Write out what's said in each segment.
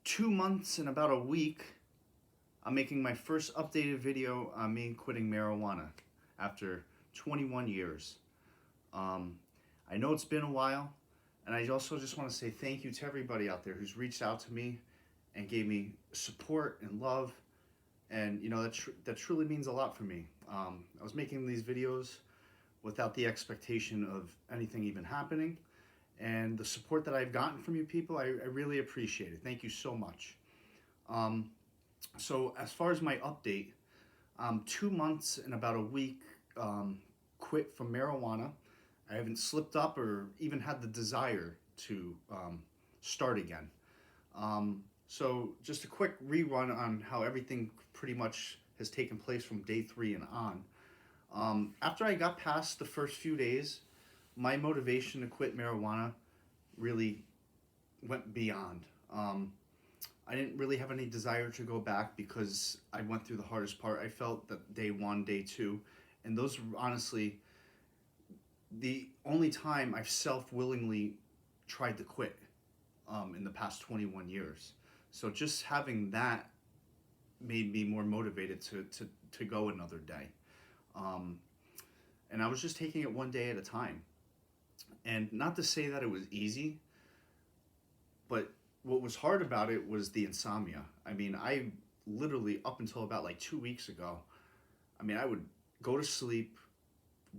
2 months and about a week, I'm making my first updated video on me quitting marijuana after 21 years. Um, I know it's been a while, and I also just want to say thank you to everybody out there who's reached out to me and gave me support and love, and that truly means a lot for me. I was making these videos without the expectation of anything even happening, and the support that I've gotten from you people, I really appreciate it. Thank you so much. Um, so as far as my update, 2 months and about a week um, quit from marijuana. I haven't slipped up or even had the desire to start again. So just a quick rerun on how everything pretty much has taken place from day 3 and on. After I got past the first few days, my motivation to quit marijuana really went beyond. I didn't really have any desire to go back because I went through the hardest part. I felt that day 1, day 2, and those were honestly the only time I've self-willingly tried to quit in the past 21 years. So just having that made me more motivated to go another day. Um, and I was just taking it one day at a time. And not to say that it was easy, but what was hard about it was the insomnia. I mean, I literally, up until about like 2 weeks ago, I would go to sleep,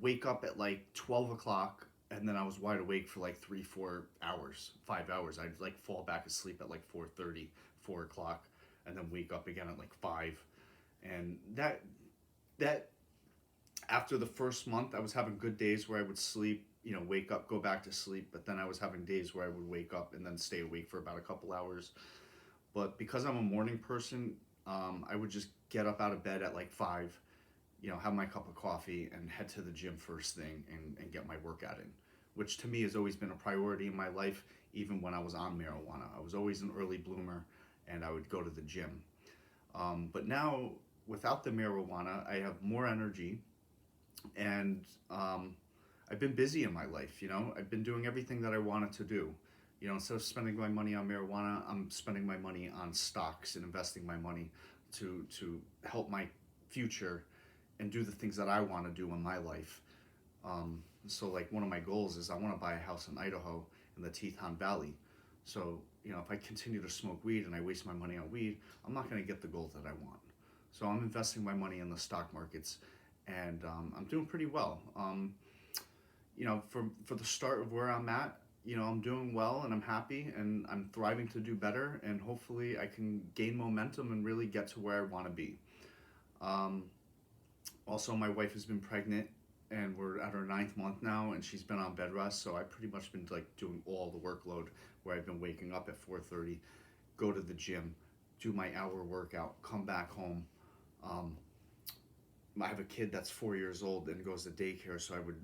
wake up at like 12 o'clock, and then I was wide awake for like 3, 4 hours, 5 hours. I'd like fall back asleep at like 4:30, 4 o'clock, and then wake up again at like 5. And that after the first month, I was having good days where I would sleep, wake up, go back to sleep, but then I was having days where I would wake up and then stay awake for about a couple hours. But because I'm a morning person, I would just get up out of bed at like 5, have my cup of coffee and head to the gym first thing and get my workout in, which to me has always been a priority in my life, even when I was on marijuana. I was always an early bloomer and I would go to the gym. But now, without the marijuana, I have more energy and I've been busy in my life. I've been doing everything that I wanted to do. Instead of spending my money on marijuana, I'm spending my money on stocks and investing my money to help my future and do the things that I want to do in my life. So like one of my goals is I want to buy a house in Idaho in the Teton Valley. So if I continue to smoke weed and I waste my money on weed, I'm not going to get the goal that I want. So I'm investing my money in the stock markets, and I'm doing pretty well. For the start of where I'm at, I'm doing well and I'm happy and I'm thriving to do better, and hopefully I can gain momentum and really get to where I want to be. Um, Also, my wife has been pregnant and we're at her 9th month now, and she's been on bed rest, so I've pretty much been like doing all the workload where I've been waking up at 4:30, go to the gym, do my hour workout, come back home. Um, I have a kid that's 4 years old and goes to daycare, so I would,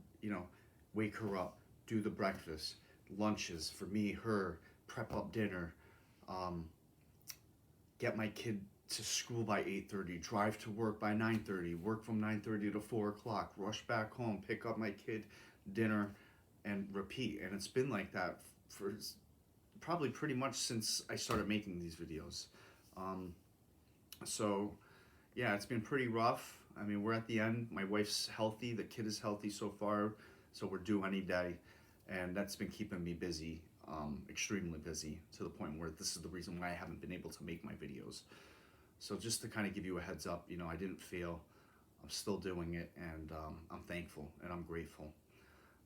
wake her up, do the breakfast, lunches for me, her, prep up dinner, um, get my kid to school by 8:30, drive to work by 9:30, work from 9:30 to 4 o'clock, rush back home, pick up my kid, dinner, and repeat. And it's been like that for probably pretty much since I started making these videos. Um, so yeah, it's been pretty rough. We're at the end. My wife's healthy, the kid is healthy so far, so we're due any day. And that's been keeping me busy, extremely busy, to the point where this is the reason why I haven't been able to make my videos. So just to kind of give you a heads up, I didn't fail. I'm still doing it, and I'm thankful and I'm grateful.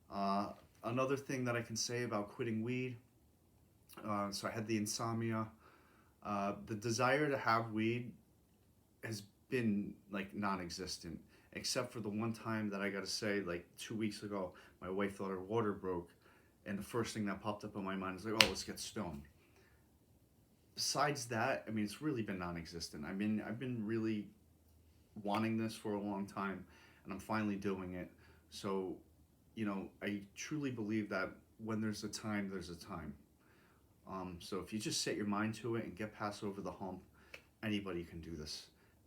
Uh, Another thing that I can say about quitting weed, so I had the insomnia. The desire to have weed has been like non-existent, except for the one time that I gotta say, like 2 weeks ago, my wife thought her water broke, and the first thing that popped up in my mind is like, oh, let's get stoned. Besides that, it's really been non-existent. I've been really wanting this for a long time, and I'm finally doing it. So, I truly believe that when there's a time, there's a time. So if you just set your mind to it and get past over the hump, anybody can do this.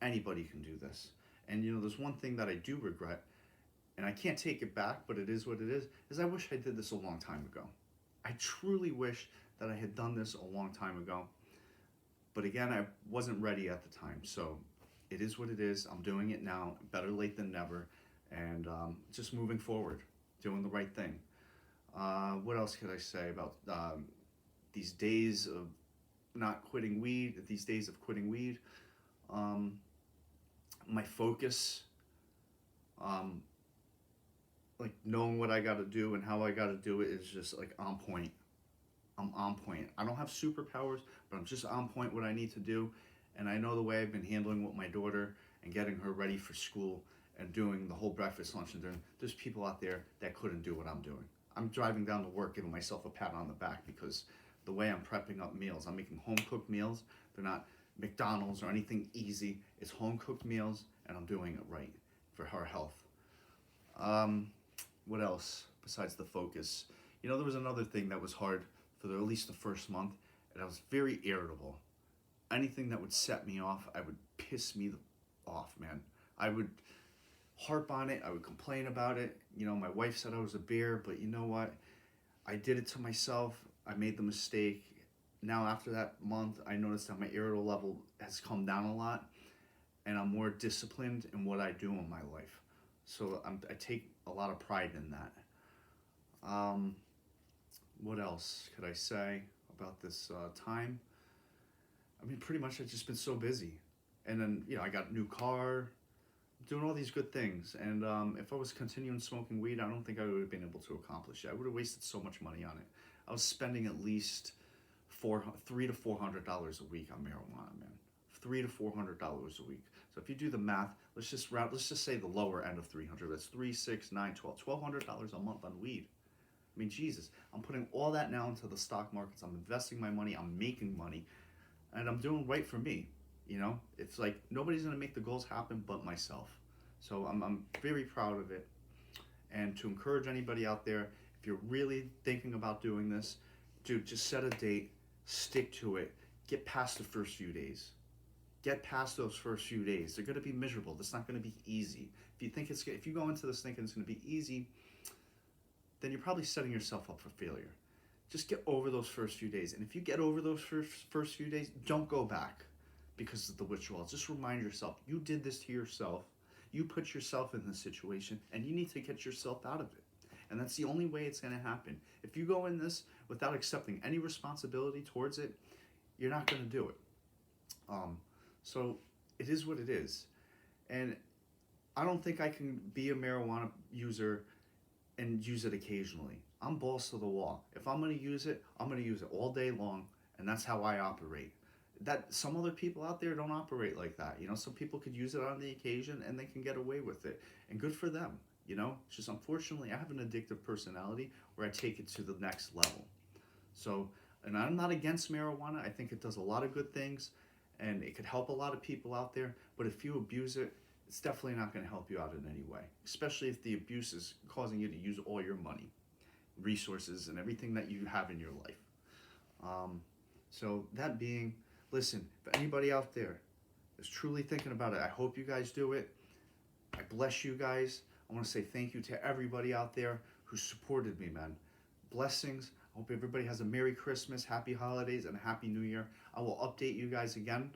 Anybody can do this. And there's one thing that I do regret, and I can't take it back, but it is what it is I wish I did this a long time ago. I truly wish that I had done this a long time ago. But again, I wasn't ready at the time. So it is what it is. I'm doing it now. Better late than never. And just moving forward, doing the right thing. What else could I say about these days of not quitting weed, these days of quitting weed? Um, my focus, um, like knowing what I got to do and how I got to do it is just like on point. I'm on point. I don't have superpowers, but I'm just on point what I need to do. And I know the way I've been handling with my daughter and getting her ready for school and doing the whole breakfast, lunch, and dinner. There's people out there that couldn't do what I'm doing. I'm driving down to work giving myself a pat on the back because the way I'm prepping up meals, I'm making home cooked meals. They're not McDonald's or anything easy. It's home cooked meals, and I'm doing it right for her health. Um, what else besides the focus? You know, there was another thing that was hard for at least the first month, and I was very irritable. Anything that would set me off, I would piss me off, man. I would harp on it. I would complain about it. You know, my wife said I was a bear, but you know what? I did it to myself. I made the mistake. Now, after that month, I noticed that my irritable level has come down a lot, and I'm more disciplined in what I do in my life. So I take a lot of pride in that. Um, what else could I say about this time? I mean, pretty much I've just been so busy. And then, you know, I got a new car, doing all these good things. And if I was continuing smoking weed, I don't think I would have been able to accomplish it. I would have wasted so much money on it. I was spending at least $300 to $400 a week on marijuana, man. $300 to $400 a week. So if you do the math, let's just say the lower end of 300. That's 3, 6, 9, 12, $1,200 a month on weed. I mean, Jesus, I'm putting all that now into the stock markets. I'm investing my money. I'm making money, and I'm doing right for me. You know, it's like nobody's gonna make the goals happen but myself. So I'm very proud of it. And to encourage anybody out there, if you're really thinking about doing this, dude, just set a date, stick to it, get past the first few days. Get past those first few days. They're gonna be miserable. It's not gonna be easy. If you go into this thinking it's gonna be easy, then you're probably setting yourself up for failure. Just get over those first few days. And if you get over those first few days, don't go back because of the withdrawal. Just remind yourself, you did this to yourself. You put yourself in this situation, and you need to get yourself out of it. And that's the only way it's going to happen. If you go in this without accepting any responsibility towards it, you're not going to do it. So it is what it is. And I don't think I can be a marijuana user and use it occasionally. I'm balls to the wall. If I'm going to use it, I'm going to use it all day long, and that's how I operate. That some other people out there don't operate like that. You know, some people could use it on the occasion and they can get away with it, and good for them. You know, it's just unfortunately I have an addictive personality where I take it to the next level. So, and I'm not against marijuana. I think it does a lot of good things, and it could help a lot of people out there. But if you abuse it, it's definitely not going to help you out in any way, especially if the abuse is causing you to use all your money, resources, and everything that you have in your life. So that being, listen, if anybody out there is truly thinking about it, I hope you guys do it. I bless you guys. I want to say thank you to everybody out there who supported me, man. Blessings. I hope everybody has a Merry Christmas, Happy Holidays, and a Happy New Year. I will update you guys again